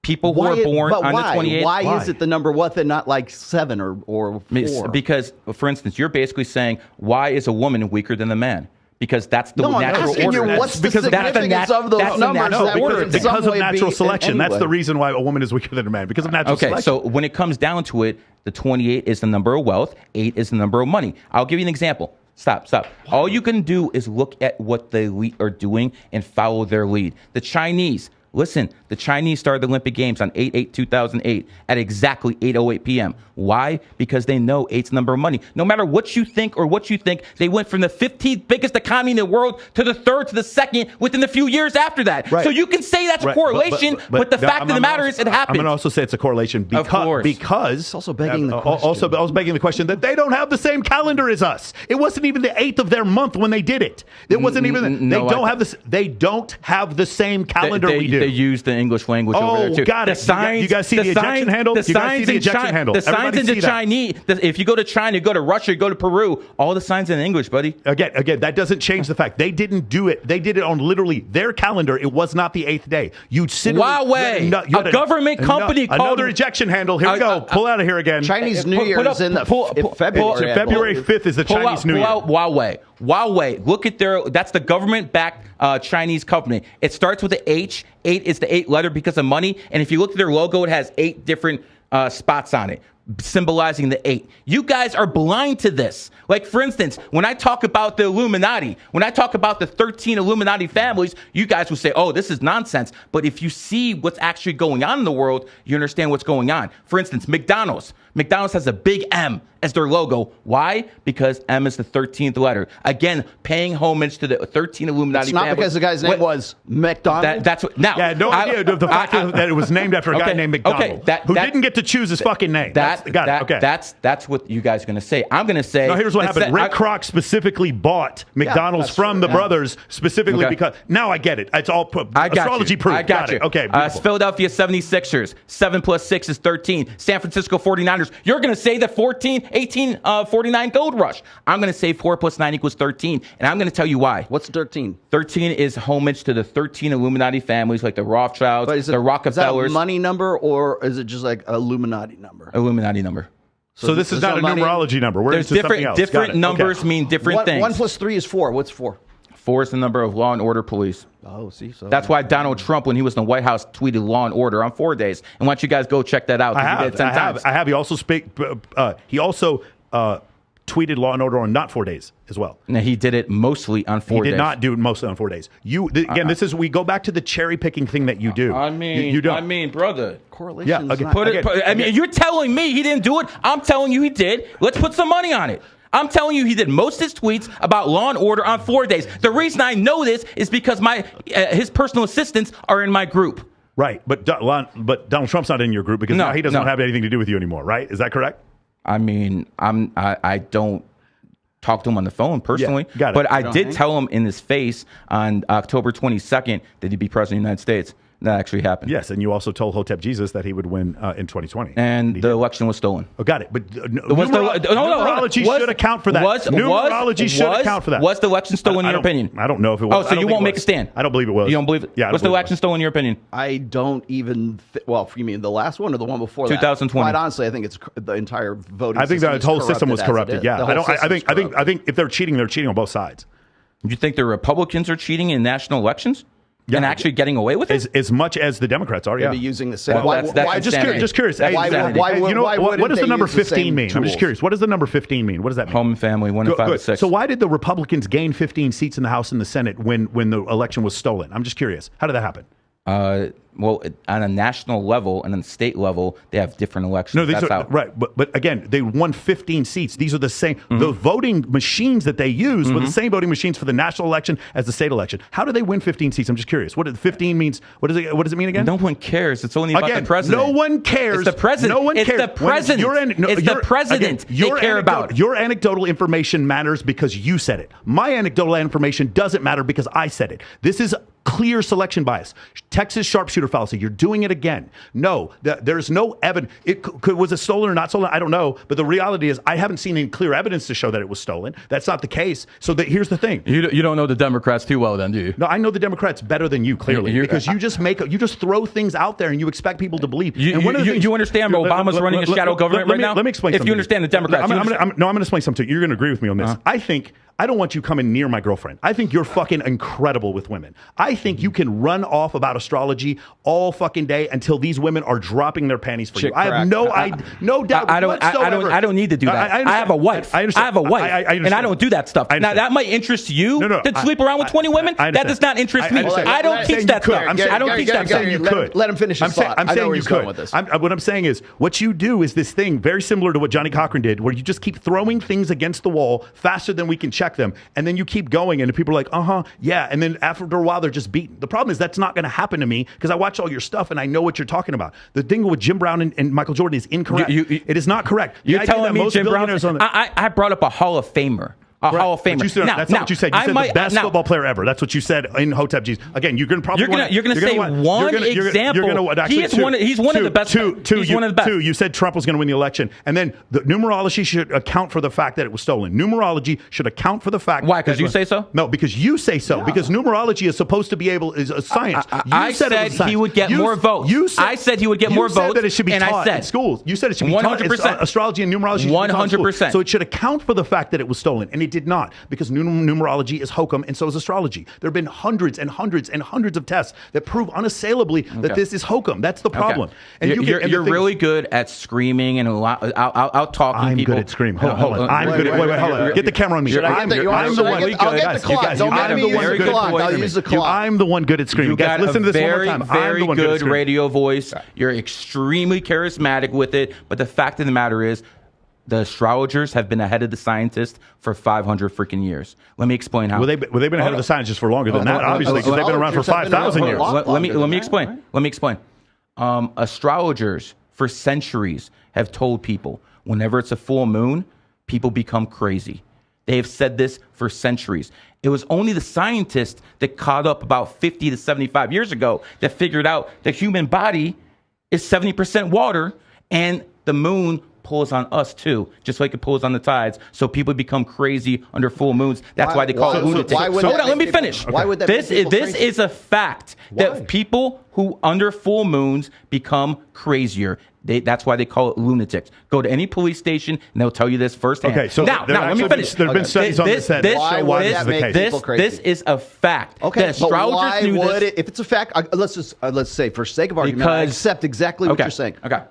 People who are born on the 28th. Why is it the number one and not like 7 or 4? Because, for instance, you're basically saying, why is a woman weaker than a man? Because that's the natural order. What's the significance of those numbers? Because of natural selection. That's the reason why a woman is weaker than a man. Because of natural selection. Okay, so when it comes down to it, the 28 is the number of wealth. 8 is the number of money. I'll give you an example. Stop. All you can do is look at what the elite are doing and follow their lead. The Chinese. Listen, the Chinese started the Olympic Games on 8/8/2008 at exactly 8:08 p.m. Why? Because they know 8's the number of money. No matter what you think, they went from the 15th biggest economy in the world to the 3rd to the 2nd within a few years after that. Right. So you can say that's a correlation, but the fact of the matter is it happened. I'm going to also say it's a correlation because it's also begging the question. Also begging the question that they don't have the same calendar as us. It wasn't even the 8th of their month when they did it. It wasn't even. They don't have the same calendar we do. They use the English language over there too. Got it. The signs, you guys see the ejection handle? The signs in China. The signs in the Chinese. If you go to China, you go to Russia, you go to Peru, all the signs in English, buddy. Again, that doesn't change the fact they didn't do it. They did it on literally their calendar. It was not the 8th day. You'd sit. Huawei, a government company called another ejection handle. Here we go. Pull out of here again. Chinese New Year is in February. February 5th is the Chinese New Year. Huawei. Look at that's the government-backed Chinese company. It starts with the H. 8 is the 8th letter because of money. And if you look at their logo, it has 8 different spots on it, symbolizing the 8. You guys are blind to this. Like, for instance, when I talk about the Illuminati, when I talk about the 13 Illuminati families, you guys will say, oh, this is nonsense. But if you see what's actually going on in the world, you understand what's going on. For instance, McDonald's. McDonald's has a big M as their logo. Why? Because M is the 13th letter. Again, paying homage to the 13 Illuminati families. It's not because the guy's name was McDonald. That's what. Now, yeah, no idea of the fact that it was named after a guy named McDonald, who didn't get to choose his fucking name. That's what you guys are going to say. I'm going to say. No, here's what happened. Rick Kroc specifically bought McDonald's from the brothers specifically because now I get it. It's all astrology proof. I got you. Okay. Philadelphia 76ers. 7 + 6 is 13. San Francisco 49ers. You're going to say the 49 gold rush. I'm going to say 4 + 9 = 13. And I'm going to tell you why. What's 13? 13 is homage to the 13 Illuminati families like the Rothschilds, the Rockefellers. Is that a money number or is it just like an Illuminati number? Illuminati number. So this is not a numerology number. We're There's different numbers mean different things. 1 + 3 is 4. What's 4? 4 is the number of law and order police. Oh, see. So that's why Donald Trump, when he was in the White House, tweeted law and order on 4 days. And why don't you guys go check that out? I have. He also tweeted law and order on not 4 days as well. Now, he did it mostly on 4 days. He did not do it mostly on 4 days. We go back to the cherry picking thing that you do. I mean, brother. Correlation. Yeah, you're telling me he didn't do it. I'm telling you he did. Let's put some money on it. I'm telling you, he did most of his tweets about law and order on 4 days. The reason I know this is because his personal assistants are in my group. Right, but Donald Trump's not in your group because now he doesn't have anything to do with you anymore, right? Is that correct? I mean, I don't talk to him on the phone personally, but I did tell him in his face on October 22nd that he'd be president of the United States. That actually happened. Yes, and you also told Hotep Jesus that he would win in 2020. And the election was stolen. Oh, got it. But numerology should account for that. Numerology should account for that. Was the election stolen in your opinion? I don't know if it was. Oh, so you won't make a stand? I don't believe it was. You don't believe it? Yeah. Was the election stolen in your opinion? I don't even. Well, you mean the last one or the one before 2020? Quite honestly, I think it's the entire voting. I think the whole system was corrupted. Yeah. I think if they're cheating on both sides. Do you think the Republicans are cheating in national elections? Yeah, and actually getting away with it? As much as the Democrats are, yeah. Maybe using the same. Just curious. What does the number 15 mean? I'm just curious. What does the number 15 mean? What does that mean? Home and family, 1 and 5 and 6. So why did the Republicans gain 15 seats in the House and the Senate when the election was stolen? I'm just curious. How did that happen? Well, on a national level and on a state level, they have different elections. No, right. But again, they won 15 seats. These are the same. Mm-hmm. The voting machines that they use were the same voting machines for the national election as the state election. How do they win 15 seats? I'm just curious. What 15 means? What does it mean again? No one cares. It's only about the president. No one cares. It's the president. No one cares. It's the president. It's the president they care about. Your anecdotal information matters because you said it. My anecdotal information doesn't matter because I said it. This is clear selection bias. Texas sharpshooter fallacy. You're doing it again. No, there's no evidence. Was it stolen or not stolen? I don't know. But the reality is I haven't seen any clear evidence to show that it was stolen. That's not the case. So here's the thing. You don't know the Democrats too well then, do you? No, I know the Democrats better than you, clearly, because you just throw things out there and you expect people to believe. You understand Obama's running a shadow government right now? Let me explain if something. You understand the Democrats. I'm going to explain something to you. You're going to agree with me on this. I don't want you coming near my girlfriend. I think you're fucking incredible with women. I think you can run off about astrology all fucking day until these women are dropping their panties for you. I have no doubt whatsoever. I don't need to do that. I have a wife. I have a wife. And I don't do that stuff. Now, that might interest you to sleep around with 20 women. That does not interest me. I don't teach that stuff. I don't teach that stuff. You could. Let him finish his thought. I'm saying you could. What I'm saying is what you do is this thing very similar to what Johnny Cochran did, where you just keep throwing things against the wall faster than we can check them. And then you keep going, and people are like, yeah. And then after a while, they're just beaten. The problem is that's not going to happen to me because I watch all your stuff and I know what you're talking about. The thing with Jim Brown and Michael Jordan is incorrect. It is not correct. You're telling me Jim Brown? I brought up a Hall of Famer. Hall of Famer. That's not what you said. You said the best football player ever. That's what you said in Hotep G's. Again, you're going to probably you're going to say one example. He's one of the best. He's one of the best. You said Trump was going to win the election, and then the numerology should account for the fact that it was stolen. Numerology should account for the fact. Why? Because you say so? No, because you say so. Yeah. Because numerology is supposed to be is a science. I said he would get more votes. I said he would get more votes. You said that it should be taught in schools. You said it should be taught. 100%. Astrology and numerology. 100%. So it should account for the fact that it was stolen, and it did not, because numerology is hokum, and so is astrology. There have been hundreds and hundreds and hundreds of tests that prove unassailably that this is hokum. That's the problem. And you're really good at screaming and out talking I'm people. Good at screaming. Hold on. I'm good at. Wait, hold on. Get the camera on me. I'm the one. I'll get the clock. Don't make me use the clock. I'll use the clock. I'm the one good at screaming. You got listen to this very, one more time. very good radio voice. You're extremely charismatic with it. But the fact of the matter is, the astrologers have been ahead of the scientists for 500 freaking years. Let me explain how. Well, they've been ahead of the scientists for longer than that, obviously, because they've been around for 5,000 years. Let me explain. Let me explain. Astrologers for centuries have told people whenever it's a full moon, people become crazy. They have said this for centuries. It was only the scientists that caught up about 50 to 75 years ago that figured out the human body is 70% water, and the moon pulls on us too, just like it pulls on the tides. So people become crazy under full moons. That's why they call it lunatic. So hold on, let me finish. Why would that this is a fact that people who under full moons become crazier. That's why they call it lunatics. Go to any police station and they'll tell you this firsthand. Okay, so now let me finish. There have been studies on this that show why this is the case. This is a fact. Okay, but why would it? If it's a fact, let's say for sake of argument, I accept exactly what you're saying. Okay.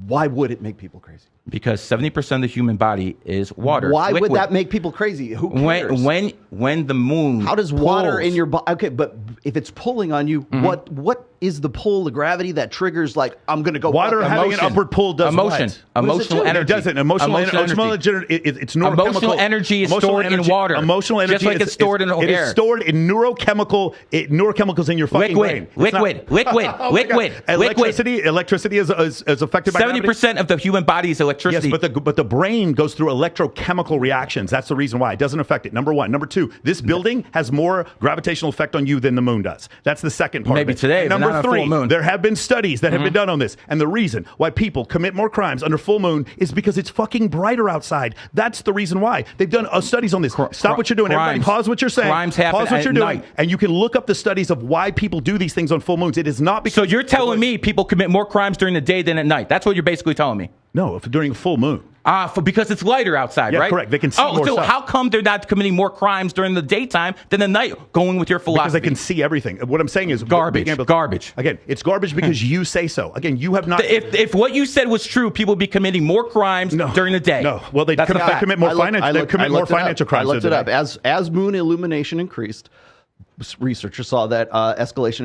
Why would it make people crazy? Because 70% of the human body is water. Why liquid. would that make people crazy? Who cares? When the moon How does water in your body? Okay, but if it's pulling on you, what is the pull, the gravity that triggers? Like I'm going to go. Water having an upward pull does emotion. What? Emotional energy. It doesn't. Emotional energy. It's neurochemical. Emotional energy is stored in water. Emotional energy, just like it's stored in air. It is stored in neurochemicals in your fucking brain. Liquid. Electricity is affected by 70% of the human body is electricity. Yes, but the brain goes through electrochemical reactions. That's the reason why it doesn't affect it. Number one. Number two. This building has more gravitational effect on you than the moon does. That's the second part. Maybe of it. Today. And number three. There have been studies that have been done on this, and the reason why people commit more crimes under full moon is because it's fucking brighter outside. That's the reason why. They've done studies on this. Stop what you're doing. Everybody pause what you're saying. Crimes happen pause what you're doing, night. and you can look up the studies of why people do these things on full moons. It is not because. So you're telling me people commit more crimes during the day than at night? That's what you're basically telling me. No, during a full moon. Because it's lighter outside, yeah, right? Correct. They can see more so stuff. How come they're not committing more crimes during the daytime than the night? Going with your philosophy. Because they can see everything. What I'm saying is garbage. Garbage. Again, it's garbage because you say so. Again, you have not. If what you said was true, people would be committing more crimes during the day. No. Well, they commit more financial crimes. I looked it up. As moon illumination increased, researchers saw that escalation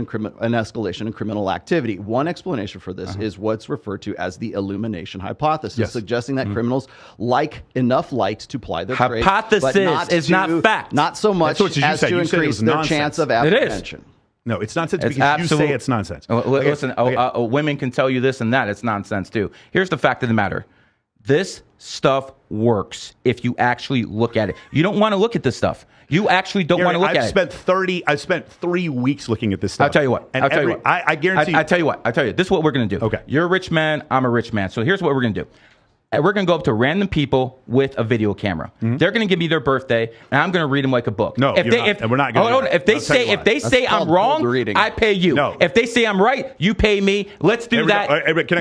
in criminal activity. One explanation for this is what's referred to as the illumination hypothesis, suggesting that criminals like enough light to ply their trade. Hypothesis is not fact. Not so much as to increase their chance of apprehension. No, it's nonsense because you say it's nonsense. Listen, women can tell you this and that. It's nonsense too. Here's the fact of the matter. This stuff works if you actually look at it. You don't want to look at this stuff. You actually don't want to look at it. I've spent 3 weeks looking at this stuff. I'll tell you what. And I guarantee. I tell you what. This is what we're going to do. Okay. You're a rich man. I'm a rich man. So here's what we're going to do. We're going to go up to random people with a video camera. They're going to give me their birthday, and I'm going to read them like a book. No, if you're not. And we're not going to do that. If they say I'm wrong, I pay you. No. If they say I'm right, you pay me. Let's do that.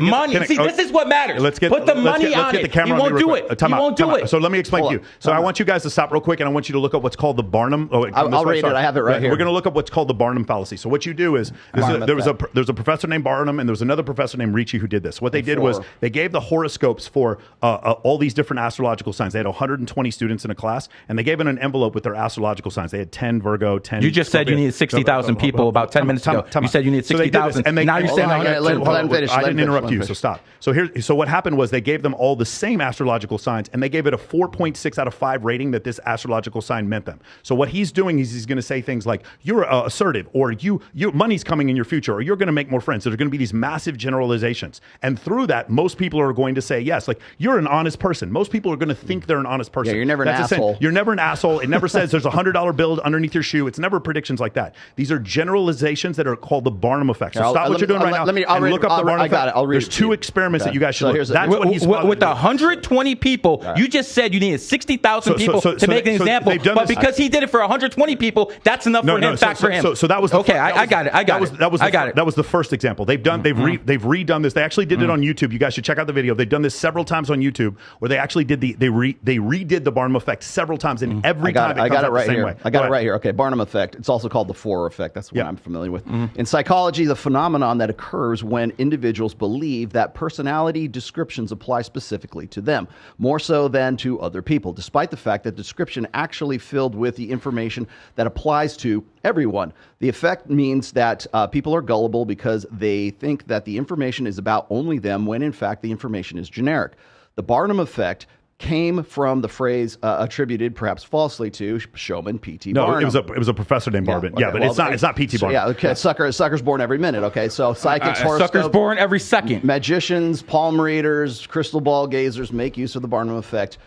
Money. This is what matters. Put the money on it. You won't do it. You won't do it. So let me explain to you. So I want you guys to stop real quick, and I want you to look up what's called the Barnum. I'll read it. I have it right here. We're going to look up what's called the Barnum fallacy. So what you do is there's a professor named Barnum, and there was another professor named Ricci who did this. What they did was they gave the horoscopes for all these different astrological signs. They had 120 students in a class, and they gave in an envelope with their astrological signs. They had 10 Virgo, 10. You just said you needed 60,000 people about 10 minutes ago. You said you needed 60,000. Now you're saying I didn't interrupt you, so stop. So what happened was they gave them all the same astrological signs, and they gave it a 4.6 out of 5 rating that this astrological sign meant them. So what he's doing is he's going to say things like you're assertive, or you money's coming in your future, or you're going to make more friends. There's going to be these massive generalizations, and through that, most people are going to say yes, like you're an honest person. Most people are going to think they're an honest person. Yeah, you're never an asshole. You're never an asshole. It never says there's a $100 bill underneath your shoe. It's never predictions like that. These are generalizations that are called the Barnum effect. So stop what you're doing right now and look up the Barnum effect. There's 2 experiments that you guys should look at. That's what he's with 120 people. You just said you needed 60,000 people to make an example, but because he did it for 120 people, that's enough for him. Fact for him. So that was okay. I got it. That was the first example. They've redone this. They actually did it on YouTube. You guys should check out the video. They've done this several times on YouTube, where they actually did they redid the Barnum effect several times, and every time it comes out the same way. I got it right here. Okay, Barnum effect. It's also called the Forer effect. That's what I'm familiar with. In psychology, the phenomenon that occurs when individuals believe that personality descriptions apply specifically to them, more so than to other people, despite the fact that description actually filled with the information that applies to everyone. The effect means that people are gullible because they think that the information is about only them, when in fact the information is generic. The Barnum effect came from the phrase attributed, perhaps falsely, to showman P.T. Barnum. No, it was a professor named Barnum. Yeah, but it's not P.T. Barnum. Yeah, okay. Sucker's born every minute. Okay, so psychics, horoscopes, sucker's born every second. Magicians, palm readers, crystal ball gazers make use of the Barnum effect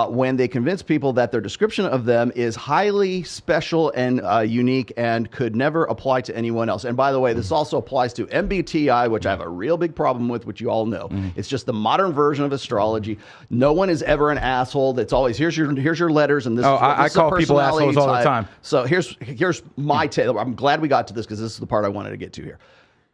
when they convince people that their description of them is highly special and unique and could never apply to anyone else. And by the way, this also applies to MBTI, which I have a real big problem with, which you all know. It's just the modern version of astrology. No one is ever an asshole. It's always here's your letters, and this. I call people assholes all the time. So here's my take. I'm glad we got to this because this is the part I wanted to get to here.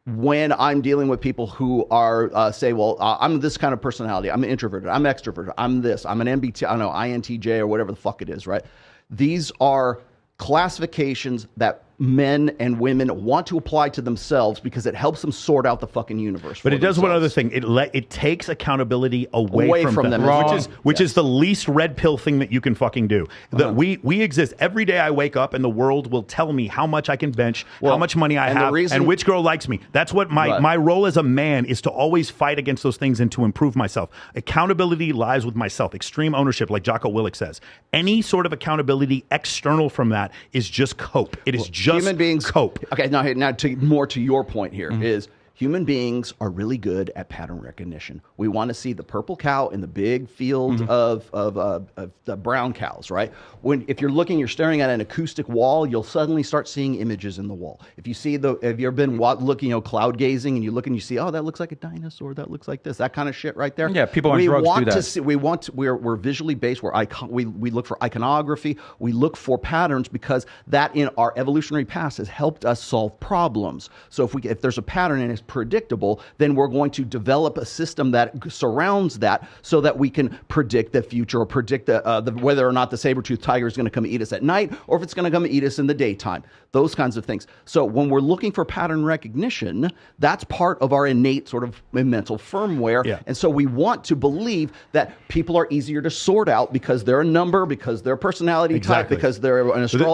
When I'm dealing with people who are say, well, I'm this kind of personality, I'm introverted, I'm extroverted, I'm this, I'm an MBTI, I don't know, INTJ or whatever the fuck it is, right? These are classifications that men and women want to apply to themselves because it helps them sort out the fucking universe. But it does one other thing. It takes accountability away from them. Which is the least red pill thing that you can fucking do. That we exist. Every day I wake up and the world will tell me how much I can bench, how much money I have, and which girl likes me. That's what my role as a man is, to always fight against those things and to improve myself. Accountability lies with myself. Extreme ownership, like Jocko Willink says. Any sort of accountability external from that is just cope. It is just human beings cope. Okay, now more to your point here is human beings are really good at pattern recognition. We want to see the purple cow in the big field of the brown cows, right? If you're staring at an acoustic wall, you'll suddenly start seeing images in the wall. If you see have you ever been looking, cloud gazing, and you look and you see, oh, that looks like a dinosaur, that looks like this, that kind of shit right there. Yeah, people on drugs do that. We're visually based. We look for iconography. We look for patterns because that in our evolutionary past has helped us solve problems. So if there's a pattern and it's predictable, then we're going to develop a system that surrounds that so that we can predict the future or predict whether or not the saber-toothed tiger is going to come eat us at night or if it's going to come eat us in the daytime. Those kinds of things. So when we're looking for pattern recognition, that's part of our innate sort of mental firmware. Yeah. And so we want to believe that people are easier to sort out because they're a number, because they're a personality type, because they're an astrology.